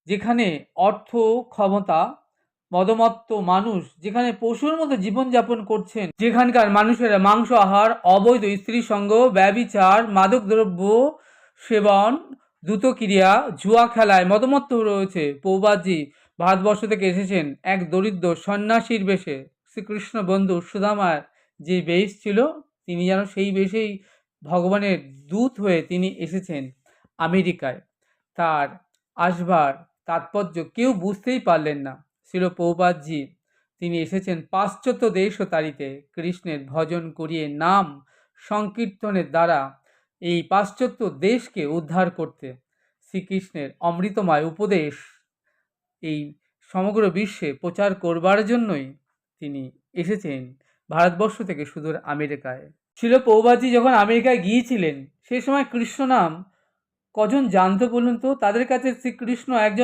যেখানে অর্থ, ক্ষমতা, মদমত্ত মানুষ যেখানে পশুর মতো জীবনযাপন করছেন, যেখানকার মানুষেরা মাংস আহার, অবৈধ স্ত্রী সঙ্গ, ব্যভিচার, মাদকদ্রব্য সেবন, দ্রুতক্রিয়া, জুয়া খেলায় মদমত্ত রয়েছে, পৌবাজি ভারতবর্ষ থেকে এসেছেন এক দরিদ্র সন্ন্যাসীর বেশে। শ্রীকৃষ্ণ বন্ধু সুদামার যে বেশ ছিল, তিনি যেন সেই বেশেই ভগবানের দূত হয়ে তিনি এসেছেন আমেরিকায়। তার আসবার তাৎপর্য কেউ বুঝতেই পারলেন না। ছিল পৌপাতজি তিনি এসেছেন পাশ্চাত্য দেশ ও তারিতে কৃষ্ণের ভজন করিয়ে নাম সংকীর্তনের দ্বারা এই পাশ্চাত্য দেশকে উদ্ধার করতে। শ্রীকৃষ্ণের অমৃতময় উপদেশ এই সমগ্র বিশ্বে প্রচার করবার জন্যই তিনি এসেছেন ভারতবর্ষ থেকে সুদূর আমেরিকায়। ছিল পৌবাজি যখন আমেরিকায় গিয়েছিলেন, সেই সময় কৃষ্ণ নাম কজন জানতো বলুন তো? তাদের কাছে শ্রীকৃষ্ণ একজন